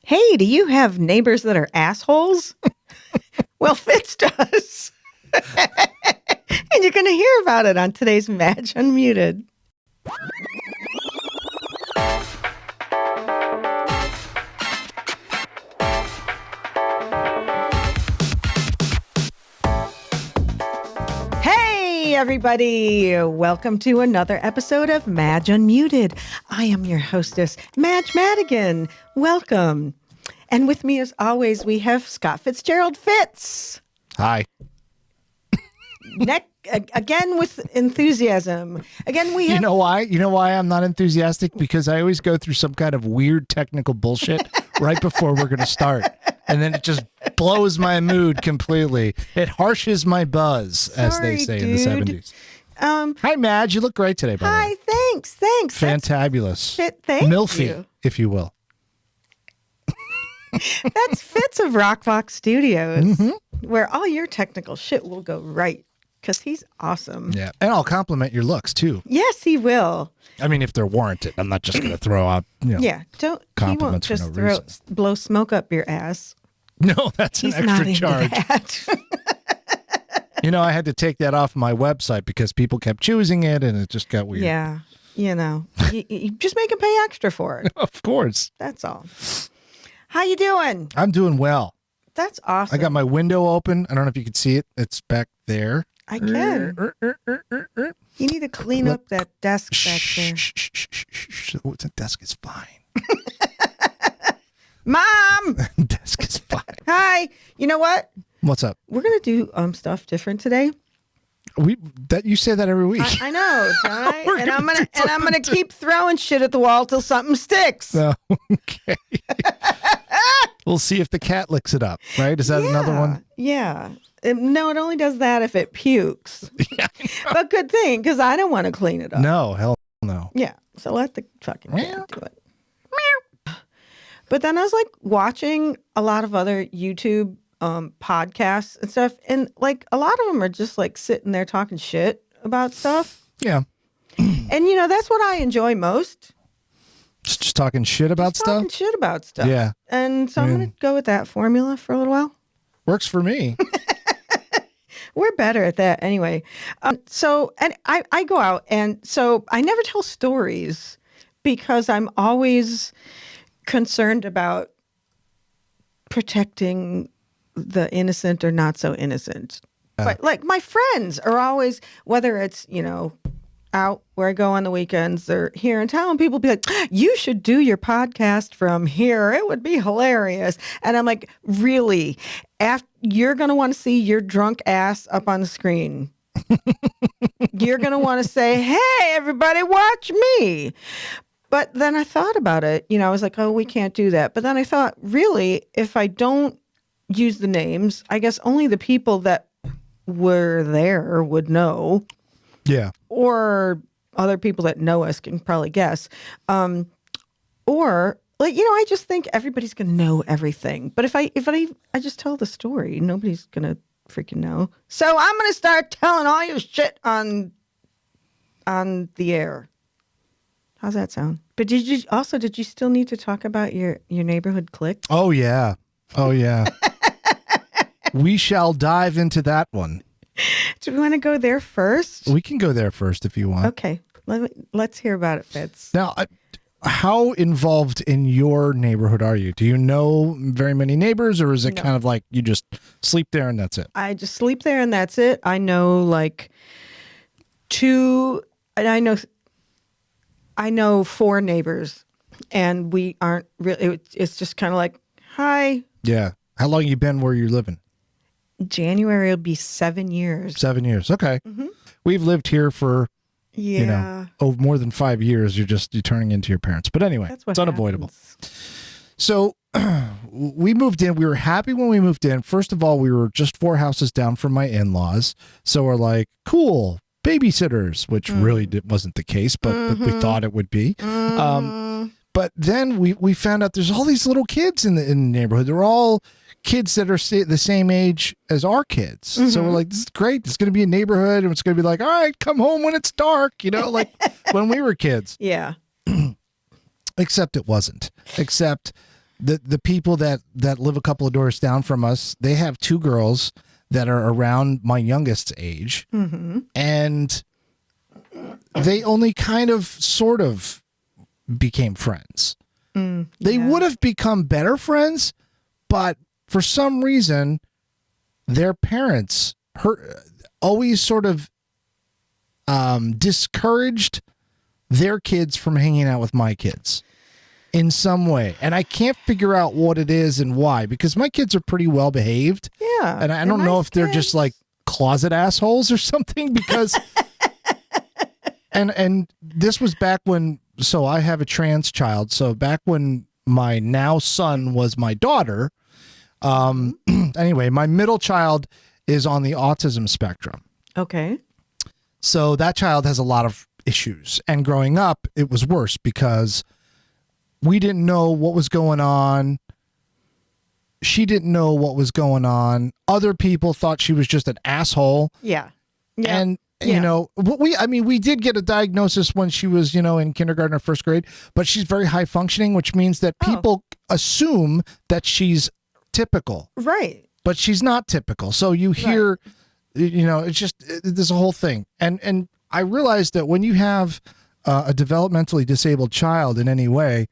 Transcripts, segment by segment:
Hey, do you have neighbors that are assholes? Well, Fitz does. And you're going to hear about it on today's Madge Unmuted. Hey, everybody. Welcome to another episode of Madge Unmuted. I am your hostess, Madge Madigan. Welcome. And with me, as always, we have Scott Fitzgerald Fitz. Hi. Again with enthusiasm. Again, we have... You know why I'm not enthusiastic? Because I always go through some kind of weird technical bullshit right before we're going to start. And then it just blows my mood completely. It harshes my buzz, as they say in the 70s. Hi, Madge. You look great today, by the way. Hi, thanks. Fantabulous. Thank Milfy, you. if you will. That's Fitz of Rockbox Studios, where all your technical shit will go right, because he's awesome. Yeah, and I'll compliment your looks, too. Yes, he will. I mean, if they're warranted. I'm not just going to throw out, Yeah, he won't compliments for just no reason. blow smoke up your ass. No, that's He's an not extra into charge. that. I had to take that off my website because people kept choosing it, and it just got weird. Yeah, you just make him pay extra for it. Of course. That's all. How you doing? I'm doing well. That's awesome. I got my window open. I don't know if you can see it. It's back there. I can. You need to clean up that desk back there. Oh, the desk is fine. Mom! Desk is fine. Hi. You know what? What's up? We're going to do stuff different today. You say that every week. I know, don't I? And I'm gonna keep throwing shit at the wall till something sticks. Oh, okay. We'll see if the cat licks it up, right? Is that another one? Yeah. No, it only does that if it pukes. Yeah. But good thing, because I don't want to clean it up. No, hell no. Yeah. So let the fucking cat do it. Meow. But then I was like watching a lot of other YouTube podcasts and stuff, and like a lot of them are just like sitting there talking shit about stuff. Yeah. And that's what I enjoy most. Just talking shit about stuff? Talking shit about stuff. Yeah. And so I'm going to go with that formula for a little while. Works for me. We're better at that anyway. And I go out, and so I never tell stories because I'm always concerned about protecting the innocent or not so innocent. But like my friends are always, whether it's, out where I go on the weekends or here in town, people be like, you should do your podcast from here. It would be hilarious. And I'm like, really? You're going to want to see your drunk ass up on the screen. You're going to want to say, hey, everybody, watch me. But then I thought about it. I was like, oh, we can't do that. But then I thought, really, if I don't use the names, I guess only the people that were there would know. Yeah. Or other people that know us can probably guess. Or like, I just think everybody's going to know everything. But if I just tell the story, nobody's going to freaking know. So I'm going to start telling all your shit on the air. How's that sound? But did you still need to talk about your neighborhood clique? Oh, yeah. We shall dive into that one. Do we want to go there first? We can go there first if you want. Okay. Let's hear about it, Fitz. Now, how involved in your neighborhood are you? Do you know very many neighbors, or is it kind of like you just sleep there and that's it? I just sleep there and that's it. I know like two, and I know four neighbors, and we aren't really, it's just kind of like, hi. Yeah. How long you been where you're living? January will be 7 years. 7 years. Okay. Mm-hmm. We've lived here for, yeah, more than 5 years. You're turning into your parents. But anyway, it's unavoidable. So we moved in. We were happy when we moved in. First of all, we were just 4 houses down from my in-laws. So we're like, cool, babysitters, which really wasn't the case, but we thought it would be. But then we found out there's all these little kids in the neighborhood. They're all kids that are the same age as our kids. So we're like, this is great. It's going to be a neighborhood, and it's going to be like, all right, come home when it's dark, like when we were kids. Yeah. Except it wasn't. Except the people that live a couple of doors down from us, they have 2 girls that are around my youngest's age, and they only kind of sort of became friends. They would have become better friends, but for some reason their parents always sort of discouraged their kids from hanging out with my kids in some way. And I can't figure out what it is and why, because my kids are pretty well behaved. Yeah. And I don't know if they're just like closet assholes or something, because and this was back when, so I have a trans child. So back when my now son was my daughter, anyway, my middle child is on the autism spectrum. Okay. So that child has a lot of issues. And growing up, it was worse because we didn't know what was going on. She didn't know what was going on. Other people thought she was just an asshole. Yeah. And, you know, we did get a diagnosis when she was, in kindergarten or first grade, but she's very high functioning, which means that people assume that she's typical. Right. But she's not typical. So you hear, it's just, there's a whole thing. And I realized that when you have a developmentally disabled child in any way,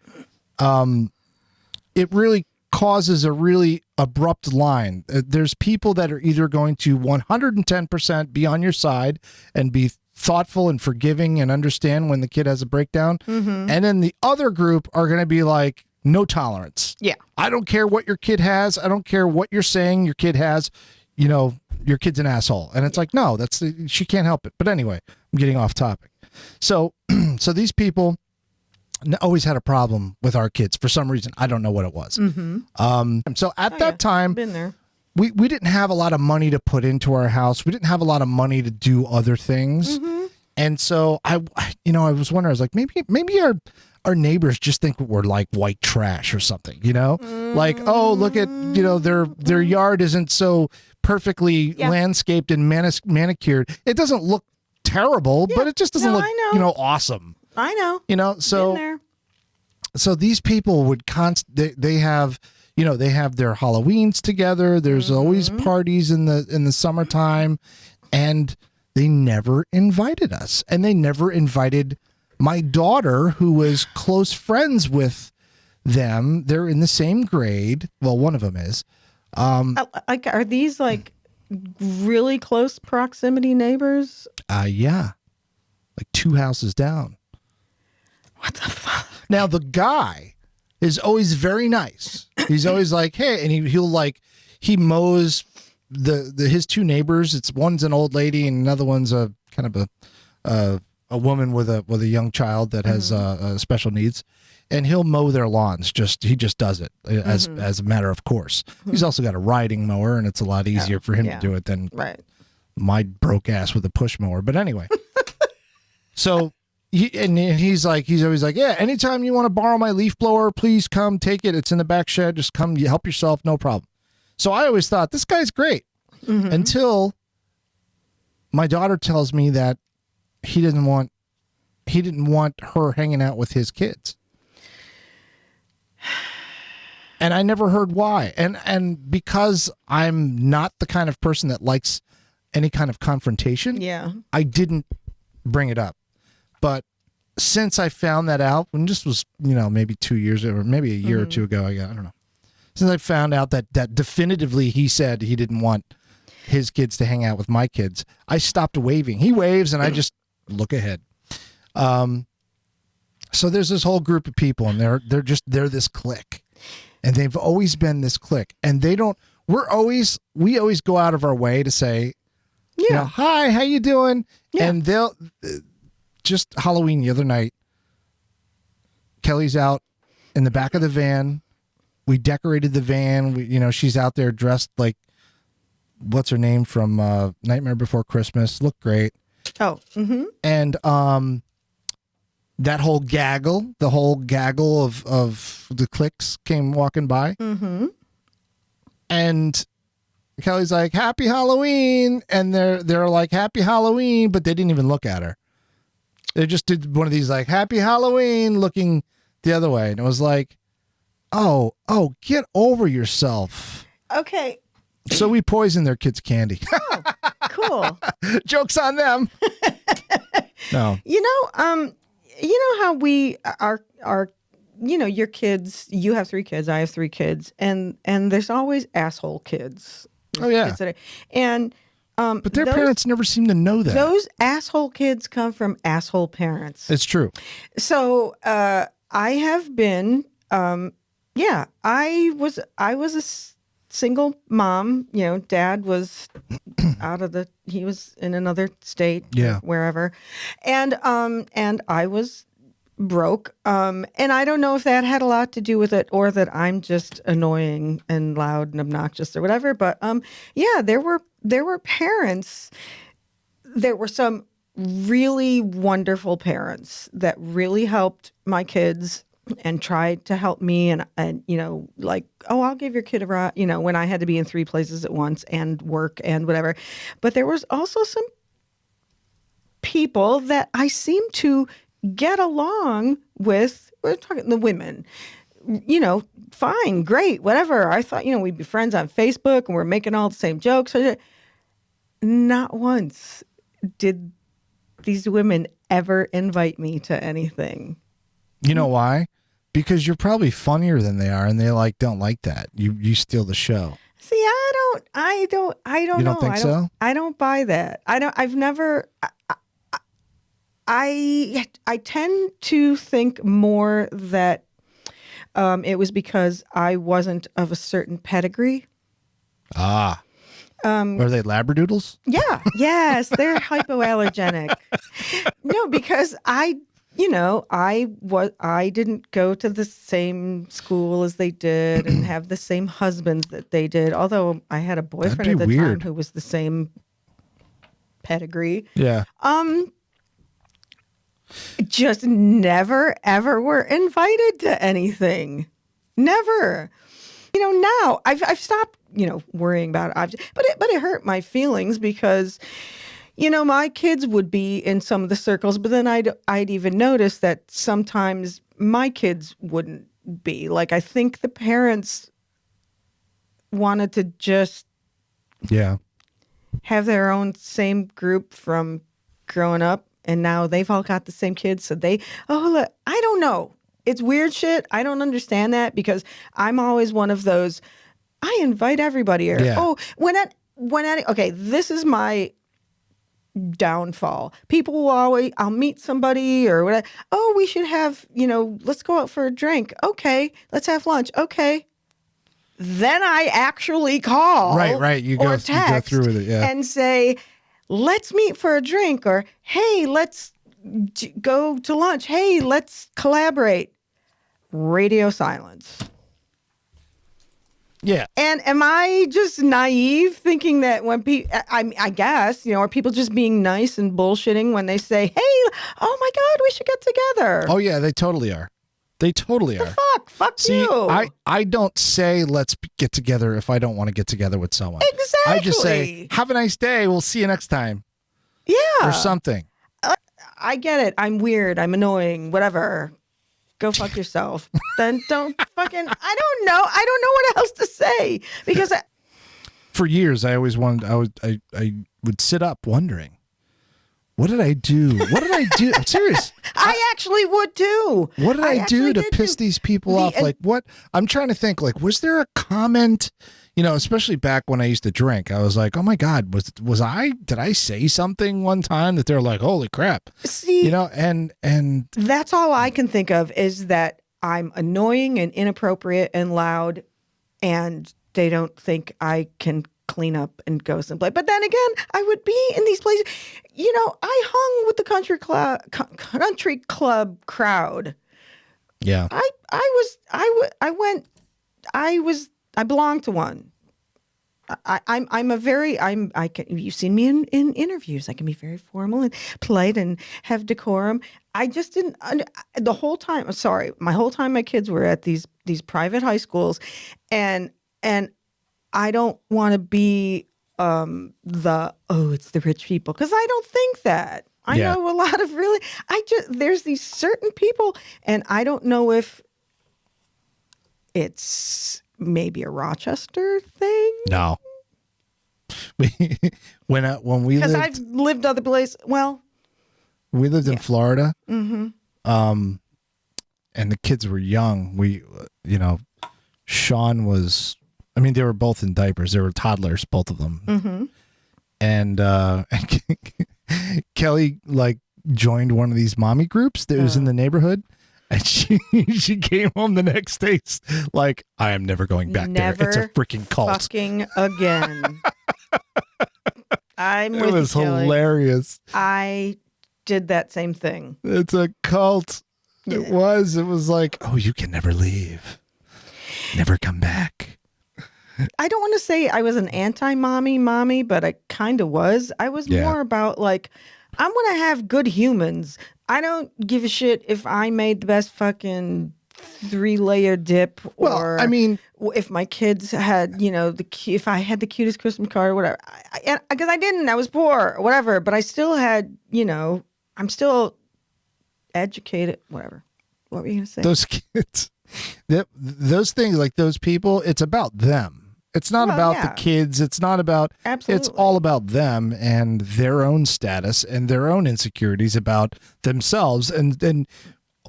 it really causes a really abrupt line. There's people that are either going to 110% be on your side and be thoughtful and forgiving and understand when the kid has a breakdown. And then the other group are going to be like, no tolerance. Yeah. I don't care what your kid has. I don't care what you're saying your kid has. Your kid's an asshole. And it's like, no, she can't help it. But anyway, I'm getting off topic. So these people always had a problem with our kids for some reason. I don't know what it was. So at that time, been there. We didn't have a lot of money to put into our house. We didn't have a lot of money to do other things. And so I was wondering, I was like, maybe our neighbors just think we're like white trash or something, like, oh, look at, their yard isn't so perfectly landscaped and manicured. It doesn't look terrible, but it just doesn't look, awesome. I know. So these people would they have their Halloweens together. There's always parties in the summertime, and they never invited us, and they never invited my daughter, who was close friends with them. They're in the same grade. Well, one of them is. Are these like really close proximity neighbors? Yeah, like 2 houses down. What the fuck? Now the guy is always very nice. He's always like, hey, and he mows his 2 neighbors. One's an old lady and another one's a kind of a woman with a young child that has special needs, and he'll mow their lawns. He just does it as a matter of course. He's also got a riding mower, and it's a lot easier for him to do it than my broke ass with a push mower. But anyway, so he's always like, yeah, anytime you want to borrow my leaf blower, please come take it. It's in the back shed. Just come, you help yourself, no problem. So I always thought this guy's great until my daughter tells me that he didn't want her hanging out with his kids. And I never heard why. And because I'm not the kind of person that likes any kind of confrontation, I didn't bring it up. But since I found that out, when this was, maybe 2 years or maybe a year or two ago, I don't know. Since I found out that definitively he said he didn't want his kids to hang out with my kids, I stopped waving. He waves and I just look ahead. So there's this whole group of people, and they're this clique, and they've always been this clique, and we always go out of our way to say, hi, how you doing? And they'll just Halloween the other night, Kelly's out in the back of the van. We decorated the van. She's out there dressed like, what's her name from Nightmare Before Christmas. Looked great. Oh, and that whole gaggle of the cliques came walking by, and Kelly's like, "Happy Halloween," and they're like, "Happy Halloween," but they didn't even look at her. They just did one of these like, "Happy Halloween," looking the other way, and it was like, Oh, get over yourself. Okay. So we poisoned their kids' candy. Oh, cool. Joke's on them. No. You know how we are, your kids, you have 3 kids, I have 3 kids, and there's always asshole kids. Oh, yeah. Kids that are, and but their parents never seem to know that. Those asshole kids come from asshole parents. It's true. So I have been, I was a single mom. Dad was he was in another state, wherever, and I was broke. And I don't know if that had a lot to do with it or that I'm just annoying and loud and obnoxious or whatever. But there were parents. There were some really wonderful parents that really helped my kids and tried to help me and I'll give your kid a ride, when I had to be in 3 places at once and work and whatever. But there was also some people that I seem to get along with. We're talking the women, fine, great, whatever. I thought, we'd be friends on Facebook and we're making all the same jokes. Not once did these women ever invite me to anything. You know why? Because you're probably funnier than they are, and they don't like that. You steal the show. See, I don't You don't know. think so? I don't buy that. I've never. I tend to think more that it was because I wasn't of a certain pedigree. Ah. Are they labradoodles? Yeah. Yes, they're hypoallergenic. No, because I didn't go to the same school as they did and have the same husbands that they did. Although I had a boyfriend at the time who was the same pedigree. Yeah. Just never ever were invited to anything. Never. Now I've stopped, worrying about it. But it hurt my feelings because, my kids would be in some of the circles, but then I'd even notice that sometimes my kids wouldn't be. Like, I think the parents wanted to just have their own same group from growing up, and now they've all got the same kids. So I don't know. It's weird shit. I don't understand that because I'm always one of those, I invite everybody here. Yeah. Oh, okay, this is my downfall. People will I'll meet somebody or whatever. Oh, we should have, let's go out for a drink. Okay, let's have lunch. Okay. Then I actually call. Right. You go through with it, and say, let's meet for a drink, or hey, let's go to lunch. Hey, let's collaborate. Radio silence. Yeah. And am I just naive thinking that when people, I guess, are people just being nice and bullshitting when they say, hey, oh my God, we should get together? Oh, yeah, they totally are. They totally are. Fuck See, you. I don't say let's get together if I don't want to get together with someone. Exactly. I just say, have a nice day. We'll see you next time. Yeah. Or something. I get it. I'm weird. I'm annoying. Whatever. Go fuck yourself. Then don't fucking, I don't know what else to say because for years I always wanted, I would sit up wondering, what did I do? What did I do? I'm serious. I actually would too. What did I do to piss these people off? Like what? I'm trying to think, like, was there a comment, especially back when I used to drink, I was like, oh my God, did I say something one time that they're like, holy crap? See, and that's all I can think of is that I'm annoying and inappropriate and loud and they don't think I can clean up and go someplace. But then again, I would be in these places. I hung with the country club crowd. Yeah. I belong to one. You've seen me in interviews. I can be very formal and polite and have decorum. I just didn't the whole time. Sorry, my whole time my kids were at these private high schools, and I don't want to be it's the rich people because I don't think that. I know a lot of there's these certain people, and I don't know if it's maybe a Rochester thing. No. When we because lived, I've lived other places. Well, we lived in Florida. Mm-hmm. And the kids were young. Sean was, I mean, they were both in diapers. They were toddlers, both of them. Mm-hmm. And Kelly like joined one of these mommy groups that was in the neighborhood. And she came home the next day like, I am never going back there. It's a freaking cult. Fucking again. It was hilarious. I did that same thing. It's a cult. Yeah. It was like, oh, you can never leave. Never come back. I don't want to say I was an anti-mommy, but I kind of was. I was more about like, I'm going to have good humans. I don't give a shit if I made the best fucking 3-layer dip or I mean, if my kids had, if I had the cutest Christmas card or whatever. Because I didn't. I was poor or whatever. But I still had, I'm still educated, whatever. What were you going to say? Those kids, those things, like those people, it's about them. It's not about the kids. It's not about, It's all about them and their own status and their own insecurities about themselves. And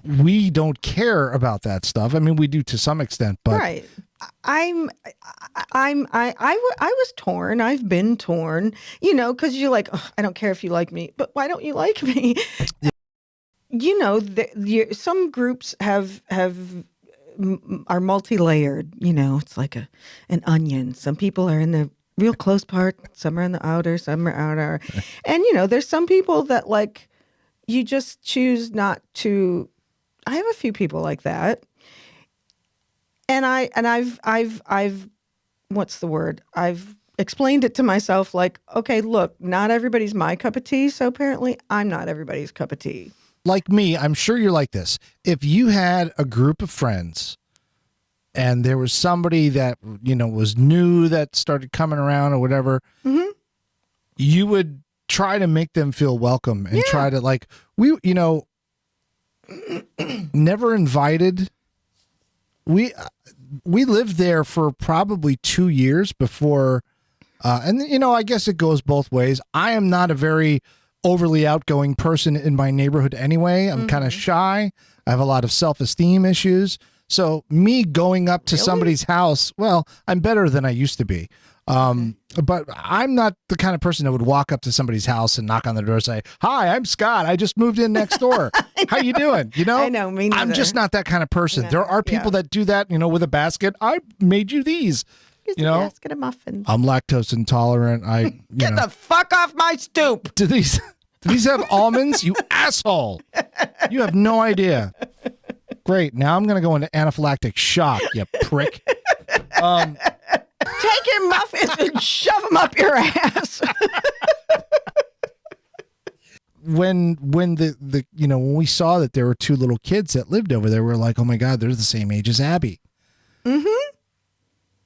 we don't care about that stuff. I mean, we do to some extent, but right. I was torn. I've been torn, because you're like, I don't care if you like me, but why don't you like me? Some groups are multi-layered, it's like an onion. Some people are in the real close part, some are in the outer, some are outer. And there's some people that like you just choose not to. I have a few people like that. And I've what's the word? I've explained it to myself like, okay, look, not everybody's my cup of tea, so apparently I'm not everybody's cup of tea. Like me, I'm sure you're like this. If you had a group of friends and there was somebody that, was new that started coming around or whatever, you would try to make them feel welcome and try to like, never invited. We lived there for probably 2 years before. And, I guess it goes both ways. I am not a very overly outgoing person in my neighborhood anyway. I'm kind of shy. I have a lot of self-esteem issues. So me going up to somebody's house, well, I'm better than I used to be. But I'm not the kind of person that would walk up to somebody's house and knock on the door and say, hi, I'm Scott. I just moved in next door. How you doing? I know, me neither. I'm just not that kind of person. No, there are people that do that, with a basket. I made you these. Here's a basket of muffins. I'm lactose intolerant. Get the fuck off my stoop. Do these have almonds? You asshole. You have no idea. Great. Now I'm going to go into anaphylactic shock, you prick. Take your muffins and shove them up your ass. When when we saw that there were 2 little kids that lived over there, we were like, oh my God, they're the same age as Abby. Mm-hmm.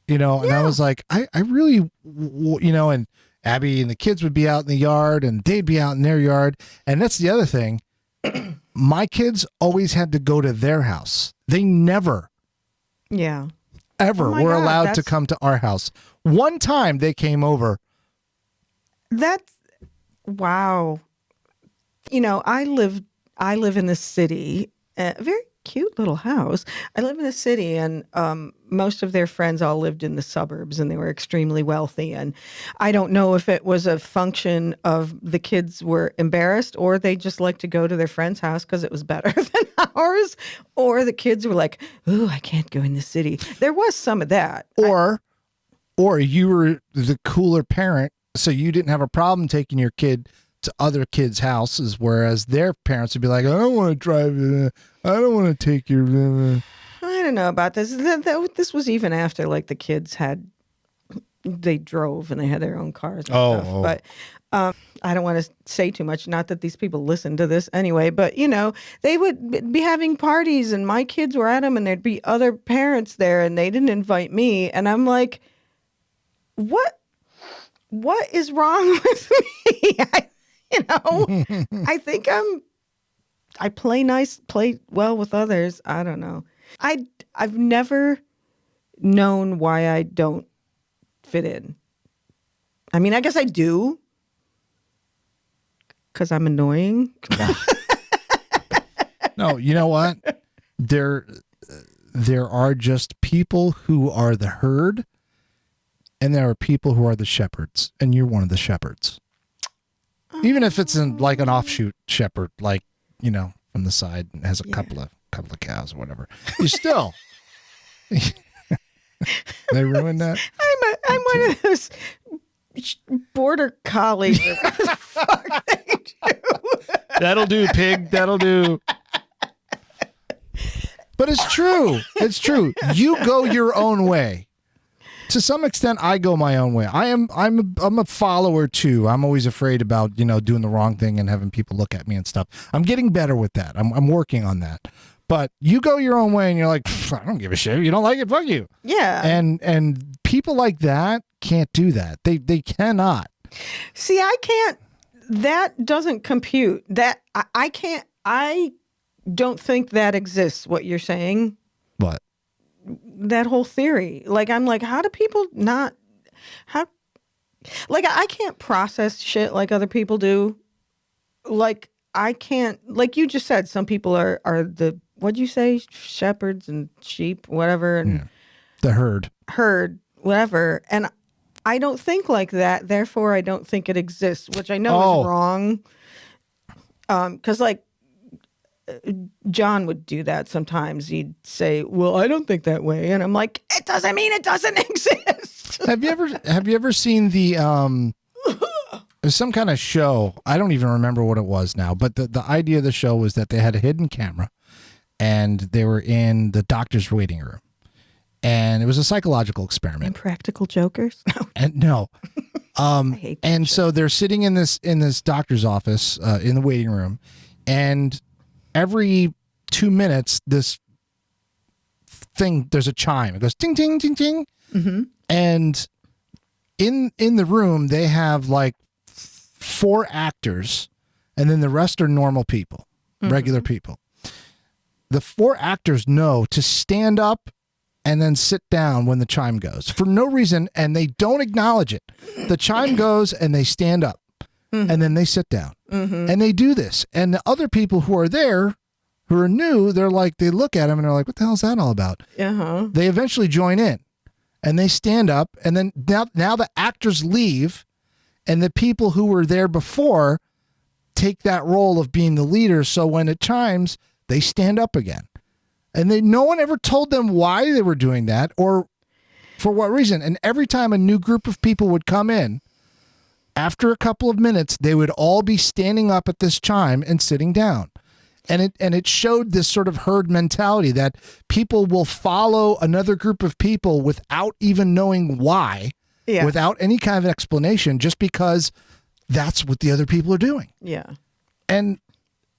And I was like, I really, and Abby and the kids would be out in the yard and they'd be out in their yard. And that's the other thing. My kids always had to go to their house. They never, ever were allowed to come to our house. One time they came over. That's, wow. I live in the city, a very cute little house. I live in the city, and most of their friends all lived in the suburbs, and they were extremely wealthy. And I don't know if it was a function of the kids were embarrassed or they just like to go to their friend's house because it was better than ours, or the kids were like, "Ooh, I can't go in the city." There was some of that. Or you were the cooler parent, so you didn't have a problem taking your kid to other kids' houses, whereas their parents would be like, I don't want to drive, I don't want to take your. I don't know about this. This was even after like the kids they drove and they had their own cars and stuff. But I don't want to say too much. Not that these people listen to this anyway, but they would be having parties and my kids were at them and there'd be other parents there and they didn't invite me. And I'm like, what is wrong with me? I think I play well with others. I don't know. I've never known why I don't fit in. I mean, I guess I do. Because I'm annoying. No, you know what? There are just people who are the herd, and there are people who are the shepherds, and you're one of the shepherds. Even if it's in like an offshoot shepherd, like, you know, from the side and has a couple of cows or whatever. You still. They ruined that. I'm one of those border collies. Fuck they do. That'll do, pig. That'll do. But it's true. It's true. You go your own way. To some extent, I go my own way. I'm a follower too. I'm always afraid about, you know, doing the wrong thing and having people look at me and stuff. I'm getting better with that. I'm working on that. But you go your own way and you're like, I don't give a shit. You don't like it, fuck you. Yeah. And people like that can't do that. They cannot. See, I can't. That doesn't compute. That I can't. I don't think that exists. What you're saying. What? That whole theory. Like, I'm like, how do people not? How? Like, I can't process shit like other people do. Like, I can't. Like you just said, some people are the, what'd you say, shepherds and sheep, whatever, and the herd, whatever. And I don't think like that. Therefore, I don't think it exists, which I know is wrong. Because like John would do that sometimes. He'd say, "Well, I don't think that way," and I'm like, "It doesn't mean it doesn't exist." Have you ever seen the there's some kind of show? I don't even remember what it was now, but the idea of the show was that they had a hidden camera, and they were in the doctor's waiting room. And it was a psychological experiment. Impractical Jokers? No. I hate that and show. So they're sitting in this doctor's office in the waiting room, and every 2 minutes, this thing, there's a chime. It goes ting ting ting ting, and in the room they have like 4 actors, and then the rest are normal people, regular people. The 4 actors know to stand up and then sit down when the chime goes for no reason, and they don't acknowledge it. The chime goes and they stand up, and then they sit down, and they do this. And the other people who are there, who are new, they're like, they look at them and they're like, what the hell is that all about? They eventually join in, and they stand up, and then now the actors leave, and the people who were there before take that role of being the leader. So when it chimes, they stand up again. And no one ever told them why they were doing that or for what reason. And every time a new group of people would come in, after a couple of minutes, they would all be standing up at this chime and sitting down. And it showed this sort of herd mentality that people will follow another group of people without even knowing why, without any kind of explanation, just because that's what the other people are doing. Yeah. And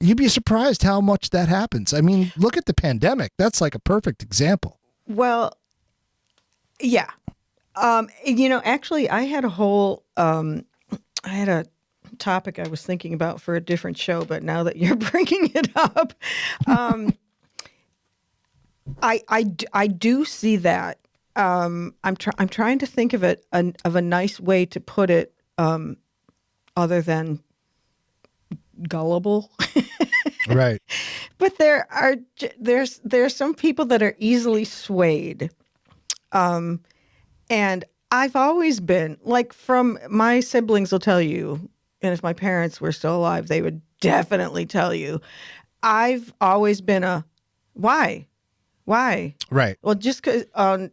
you'd be surprised how much that happens. I mean, look at the pandemic. That's like a perfect example. Well, yeah. You know, actually, I had a topic I was thinking about for a different show, but now that you're bringing it up, I do see that. I'm trying to think of it of a nice way to put it, other than gullible. Right. But there's some people that are easily swayed. And I've always been, like, from my siblings will tell you, and if my parents were still alive, they would definitely tell you, I've always been why? Right. Well, just because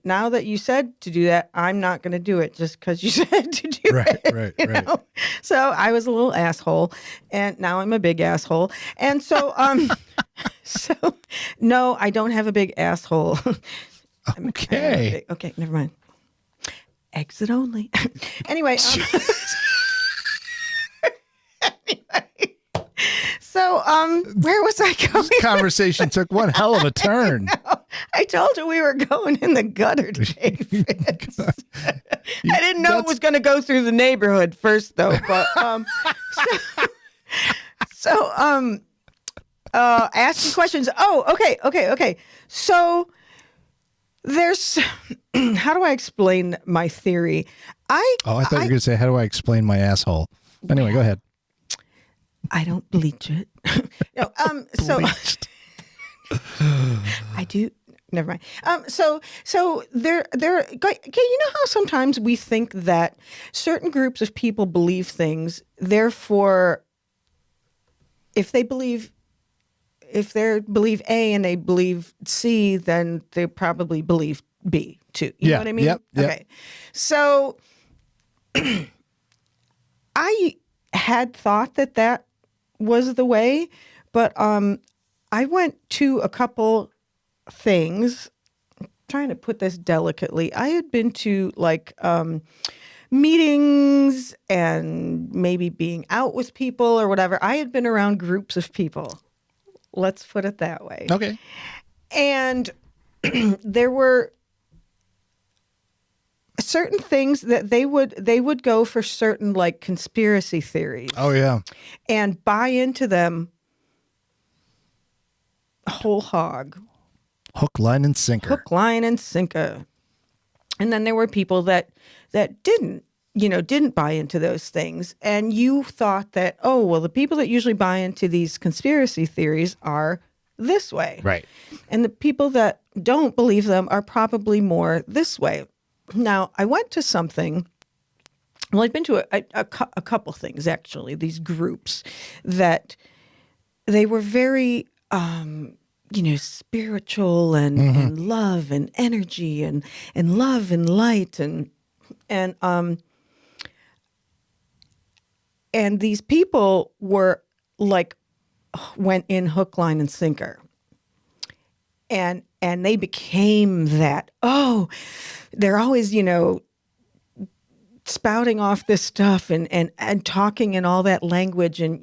now that you said to do that, I'm not going to do it just because you said to do it. Right. You know? So I was a little asshole, and now I'm a big asshole. And so, so no, I don't have a big asshole. Okay. Okay, never mind. Exit only. Anyway. So, where was I going? This conversation took one hell of a turn. I told you we were going in the gutter today, Fitz. I didn't know it was going to go through the neighborhood first, though. But asking questions. Oh, okay. So, There's, how do I explain my theory? I thought you were going to say, how do I explain my asshole? Anyway, go ahead. I don't bleach it. No, so I do. Never mind. So there. Okay, you know how sometimes we think that certain groups of people believe things. Therefore, if they believe A and they believe C, then they probably believe B too. You know what I mean? Yep. Okay. So I had thought that was the way, but I went to a couple things. I'm trying to put this delicately. I had been to like meetings and maybe being out with people or whatever. I had been around groups of people. Let's put it that way. Okay. And there were certain things that they would go for certain like conspiracy theories. Oh yeah. And buy into them whole hog. Hook, line, and sinker. Hook, line, and sinker. And then there were people that didn't buy into those things. And you thought that, oh, well, the people that usually buy into these conspiracy theories are this way. Right. And the people that don't believe them are probably more this way. Now, I went to something. Well, I've been to a couple things, actually, these groups that they were very, spiritual and love and energy and love and light and these people were like went in hook, line, and sinker. And they became that. Oh, they're always, spouting off this stuff and talking in all that language, and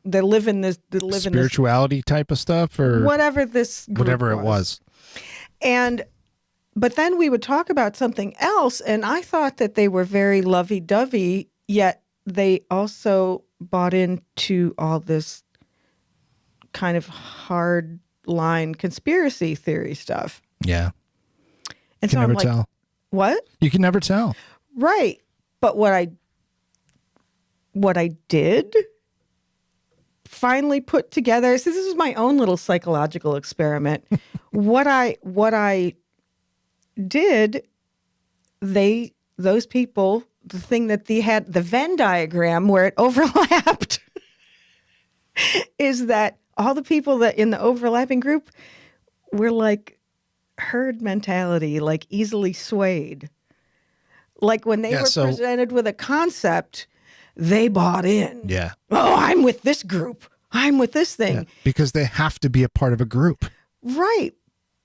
they live in this spirituality type of stuff, or whatever it was. But then we would talk about something else, and I thought that they were very lovey-dovey, yet they also bought into all this kind of hard line conspiracy theory stuff. Yeah. And so I'm like, tell. What? You can never tell. Right. But what I did finally put together, so this is my own little psychological experiment. What I did, those people, the thing that they had, the Venn diagram where it overlapped, is that all the people that in the overlapping group were like herd mentality, like easily swayed. Like when they were presented with a concept, they bought in. Yeah. Oh, I'm with this group. I'm with this thing. Yeah, because they have to be a part of a group. Right.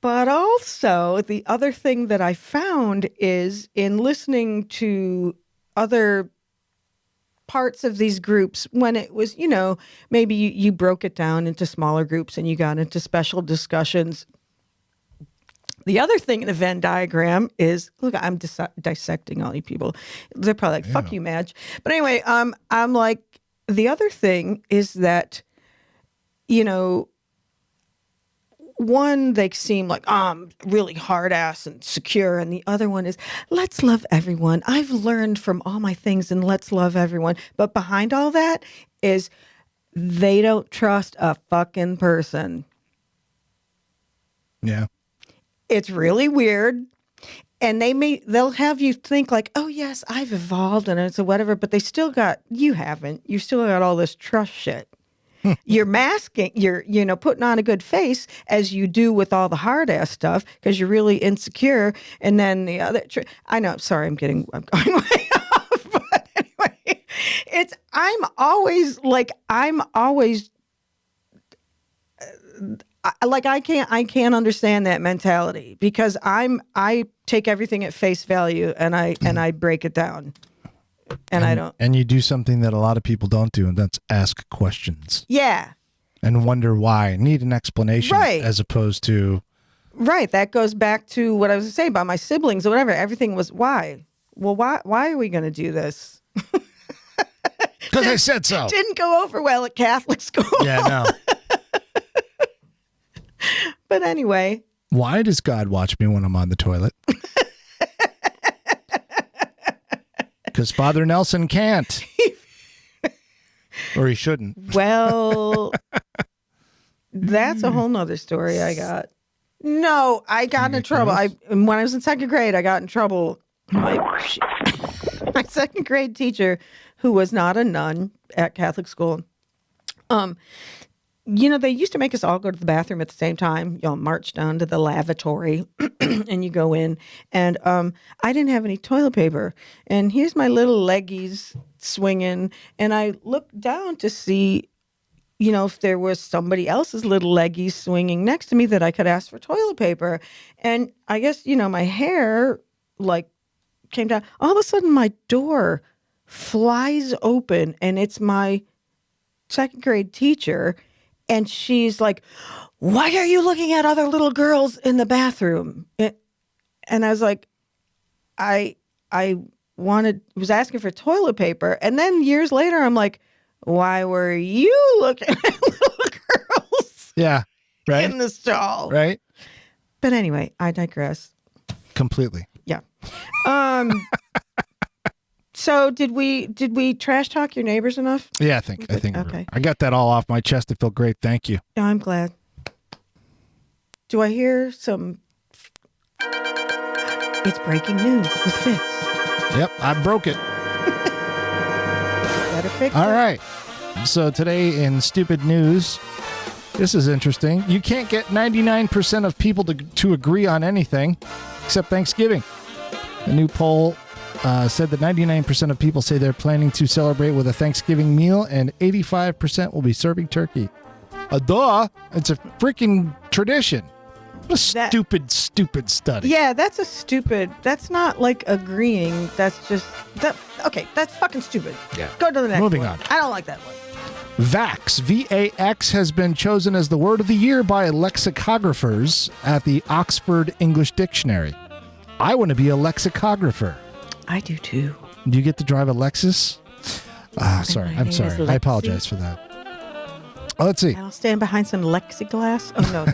But also the other thing that I found is in listening to other parts of these groups, when it was, maybe you broke it down into smaller groups and you got into special discussions. The other thing in the Venn diagram is, look, I'm dissecting all you people. They're probably like, fuck you, Madge. But anyway, I'm like, the other thing is that, one, they seem like, I'm really hard ass and secure. And the other one is, let's love everyone. I've learned from all my things and let's love everyone. But behind all that is they don't trust a fucking person. Yeah. It's really weird. And they'll have you think like, oh yes, I've evolved and it's a whatever, but you haven't. You still got all this trust shit. You're masking, you're putting on a good face as you do with all the hard ass stuff because you're really insecure. And then the other, I know, sorry, I'm going way off, but anyway, I can't understand that mentality because I take everything at face value and I break it down. And you do something that a lot of people don't do, and that's ask questions. Yeah. And wonder why. Need an explanation. Right. As opposed to. Right. That goes back to what I was saying about my siblings or whatever. Everything was why. Well, why are we going to do this? Because I said so. Didn't go over well at Catholic school. Yeah, no. But anyway, Why does God watch me when I'm on the toilet? Because Father Nelson can't. Or he shouldn't. Well, that's a whole nother story I got. No, I got into trouble. When I was in second grade, I got in trouble. My second grade teacher, who was not a nun at Catholic school, they used to make us all go to the bathroom at the same time. Y'all march down to the lavatory and you go in. And I didn't have any toilet paper. And here's my little leggies swinging. And I looked down to see, if there was somebody else's little leggies swinging next to me that I could ask for toilet paper. And I guess, my hair came down. All of a sudden my door flies open and it's my second grade teacher. And she's like, "Why are you looking at other little girls in the bathroom?" And I was like, I was asking for toilet paper. And then years later, I'm like, why were you looking at little girls? Yeah, right. In the stall. Right. But anyway, I digress. Completely. Yeah. So did we trash talk your neighbors enough? Yeah, I think okay. I got that all off my chest. It felt great. Thank you. Yeah, I'm glad. Do I hear some? It's breaking news with Fitz. Yep, I broke it. Better fix it. All right. So today in stupid news, this is interesting. You can't get 99% of people to agree on anything except Thanksgiving. A new poll said that 99% of people say they're planning to celebrate with a Thanksgiving meal, and 85% will be serving turkey. Duh! It's a freaking tradition. What a stupid study. Yeah, that's not like agreeing. That's just, okay, that's fucking stupid. Yeah. Go to the next Moving one. on. I don't like that one. Vax, V-A-X, has been chosen as the word of the year by lexicographers at the Oxford English Dictionary. I want to be a lexicographer. I do too. Do you get to drive a Lexus? Sorry. I'm sorry. Lexi. I apologize for that. Let's see. I'll stand behind some plexiglass. Oh, no.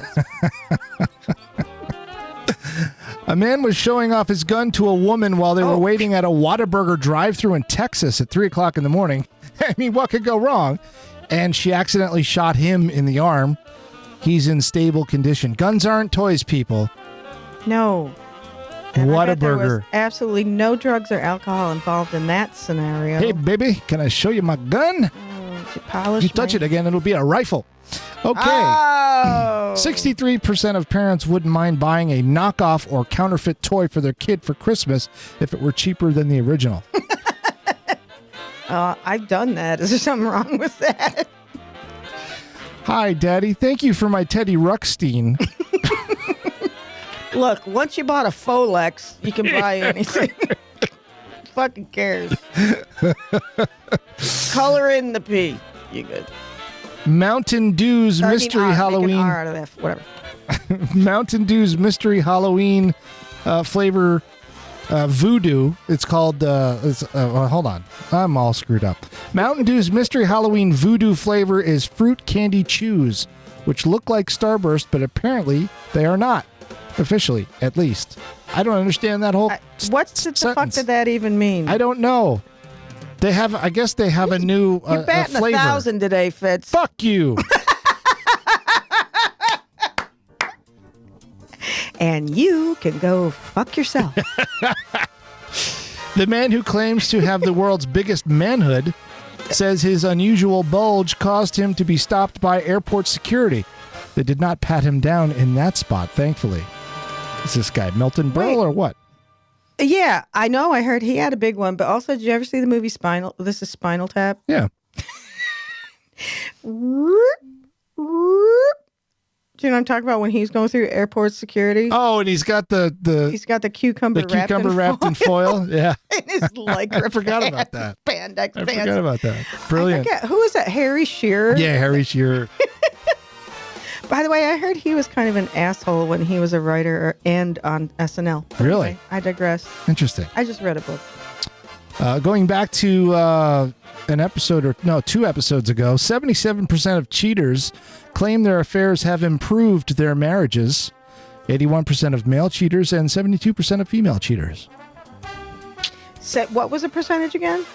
A man was showing off his gun to a woman while they were waiting at a Whataburger drive-thru in Texas at 3 o'clock in the morning. I mean, what could go wrong? And she accidentally shot him in the arm. He's in stable condition. Guns aren't toys, people. No. And Whataburger. There was absolutely no drugs or alcohol involved in that scenario. Hey, baby, can I show you my gun? Polish you touch it again, it'll be a rifle. Okay. Oh. 63% of parents wouldn't mind buying a knockoff or counterfeit toy for their kid for Christmas if it were cheaper than the original. I've done that. Is there something wrong with that? Hi, Daddy. Thank you for my Teddy Ruxstein. Look, once you bought a Folex, you can buy anything. Fucking cares. Color in the P. You good. Mountain Dew's Mystery Halloween. Make an R out of that. Whatever. Mountain Dew's Mystery Halloween flavor voodoo. It's called, hold on. I'm all screwed up. Mountain Dew's Mystery Halloween voodoo flavor is fruit candy chews, which look like Starburst, but apparently they are not. Officially, at least. I don't understand that whole what the fuck did that even mean? I don't know. I guess they have a new You're batting flavor. 1,000 today, Fitz. Fuck you. And you can go fuck yourself. The man who claims to have the world's biggest manhood says his unusual bulge caused him to be stopped by airport security. They did not pat him down in that spot, thankfully. Is this guy Milton Berle or what? Yeah, I know. I heard he had a big one, but also, did you ever see the movie Spinal? This is Spinal Tap. Yeah. Do you know what I'm talking about when he's going through airport security? Oh, and he's got the cucumber wrapped in foil. Yeah. And his like I forgot about that. Spandex I forgot about that. Brilliant. Who is that? Harry Shearer? Yeah, Harry Shearer. By the way, I heard he was kind of an asshole when he was a writer and on SNL. Really? Anyway, I digress. Interesting. I just read a book. Going back to two episodes ago, 77% of cheaters claim their affairs have improved their marriages. 81% of male cheaters and 72% of female cheaters. So what was the percentage again?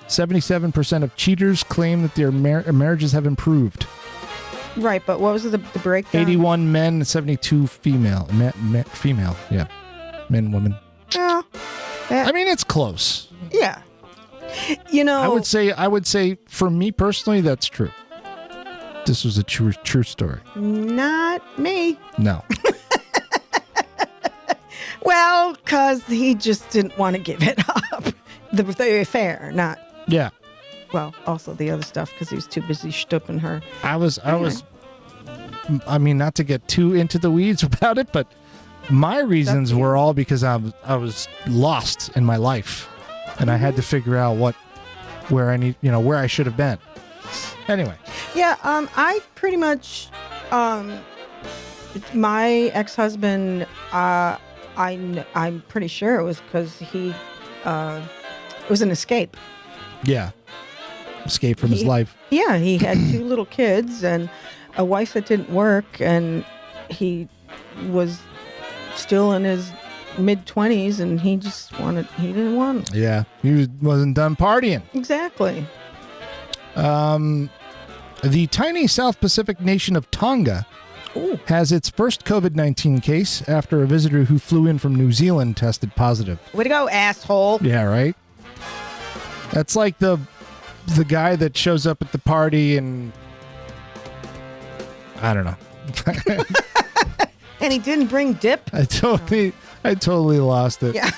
77% of cheaters claim that their marriages have improved. Right, but what was the breakdown? 81 men, 72 female. Female, yeah. Men, women. Yeah. I mean, it's close. Yeah. You know, I would say for me personally, that's true. This was a true story. Not me. No. Well, because he just didn't want to give it up. The affair, not. Yeah. Well, also the other stuff because he was too busy stooping her. I mean, not to get too into the weeds about it, but my reasons were all because I was lost in my life, and I had to figure out where I should have been. Anyway. Yeah. I pretty much, my ex-husband, I'm pretty sure it was because it was an escape. Yeah. Escape from his life. Yeah. He had 2 little kids and a wife that didn't work, and he was still in his mid-20s, and he didn't want it. Yeah. He wasn't done partying. Exactly. The tiny South Pacific nation of Tonga has its first COVID-19 case after a visitor who flew in from New Zealand tested positive. Way to go, asshole. Yeah, right? That's like the guy that shows up at the party and I don't know. And he didn't bring dip? I totally lost it. Yeah.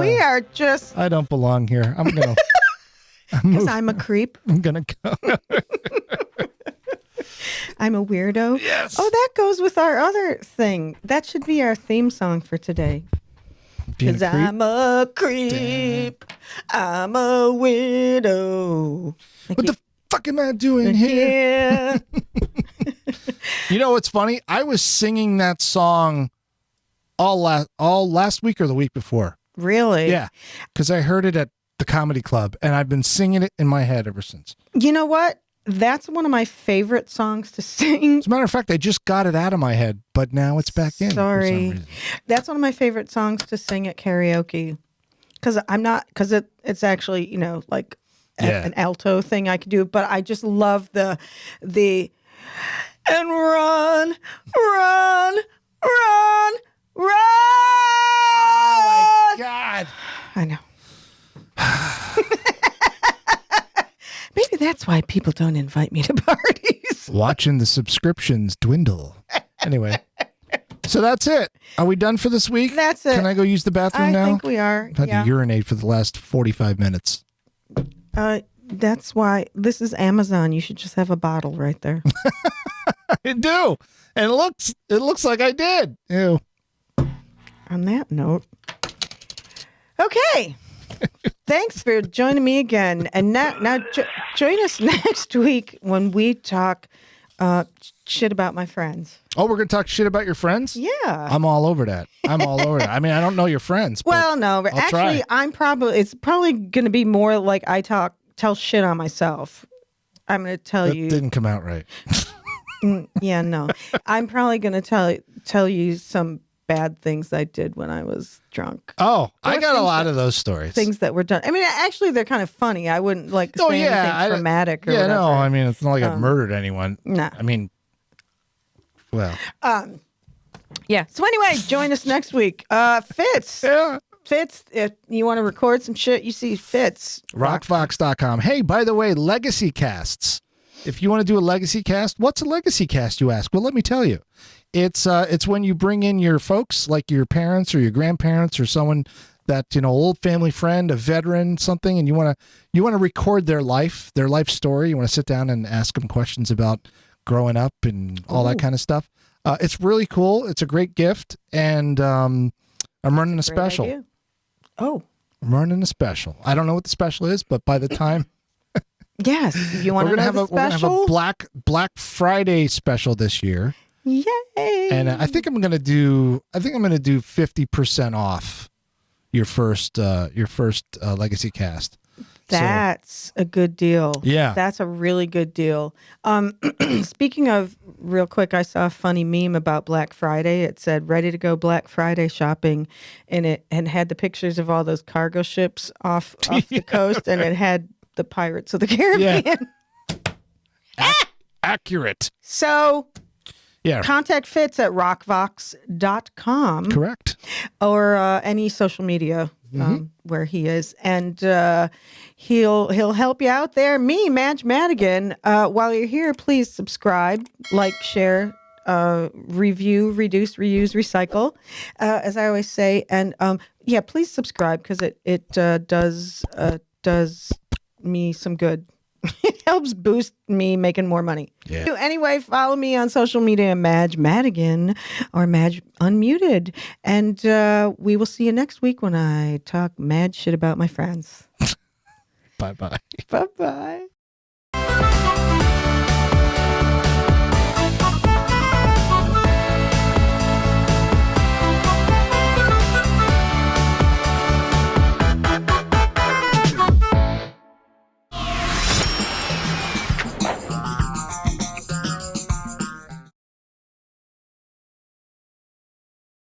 We are just... I don't belong here. I'm going to... Because I'm a creep. I'm going to go. I'm a weirdo. Yes. Oh, that goes with our other thing. That should be our theme song for today. Because I'm a creep. I'm a weirdo. What the fuck am I doing here? You know what's funny? I was singing that song all last week or the week before. Really? Yeah. Because I heard it at the comedy club, and I've been singing it in my head ever since. You know what? That's one of my favorite songs to sing. As a matter of fact, I just got it out of my head, but now it's back in. Sorry. That's one of my favorite songs to sing at karaoke. Because it's actually, like an alto thing I could do, but I just love the and run, run, run, run. Oh my God. I know. Maybe that's why people don't invite me to parties. Watching the subscriptions dwindle. Anyway, so that's it. Are we done for this week? That's it. Can I go use the bathroom now? I think we are. I've had to urinate for the last 45 minutes. That's why this is Amazon. You should just have a bottle right there. I do. And it looks like I did. Ew. On that note. Okay. Thanks for joining me again. And now join us next week when we talk shit about my friends. Oh, we're going to talk shit about your friends? Yeah. I'm all over that. I mean, I don't know your friends. Well, no, but actually, it's probably going to be more like I tell shit on myself. I'm going to tell you. That didn't come out right. Yeah, no. I'm probably going to tell you some bad things I did when I was drunk. Oh, I got a lot of those stories. Things that were done. I mean, actually, they're kind of funny. I wouldn't say anything traumatic or whatever. No, I mean, it's not like I've murdered anyone. No. I mean, well. Yeah. So anyway, join us next week. Fitz. Yeah. Fitz, if you want to record some shit, you see Fitz. Rockfox.com. Hey, by the way, legacy casts. If you want to do a legacy cast, what's a legacy cast, you ask? Well, let me tell you. It's when you bring in your folks, like your parents or your grandparents or someone that, old family friend, a veteran, something, and you want to record their life story. You want to sit down and ask them questions about growing up and all that kind of stuff. It's really cool. It's a great gift, and I'm running a special. Idea. Oh, I'm running a special. I don't know what the special is, but by the time. Yes, you want to know the special? We're gonna have a Black Friday special this year. Yay! And I think I'm gonna do 50% off your first legacy cast. That's a good deal. Yeah. That's a really good deal. Speaking of, real quick, I saw a funny meme about Black Friday. It said, ready to go Black Friday shopping. And had the pictures of all those cargo ships off the coast. And it had the Pirates of the Caribbean. Yeah. Accurate. So yeah, contact Fitz at rockvox.com. Correct. Or any social media where he is. And he'll help you out there. Me, Madge Madigan. While you're here, please subscribe, like, share, review, reduce, reuse, recycle, as I always say. And please subscribe because it does me some good. It helps boost me making more money. Yeah. Anyway, follow me on social media, Madge Madigan or Madge Unmuted. And we will see you next week when I talk mad shit about my friends. Bye-bye. Bye-bye.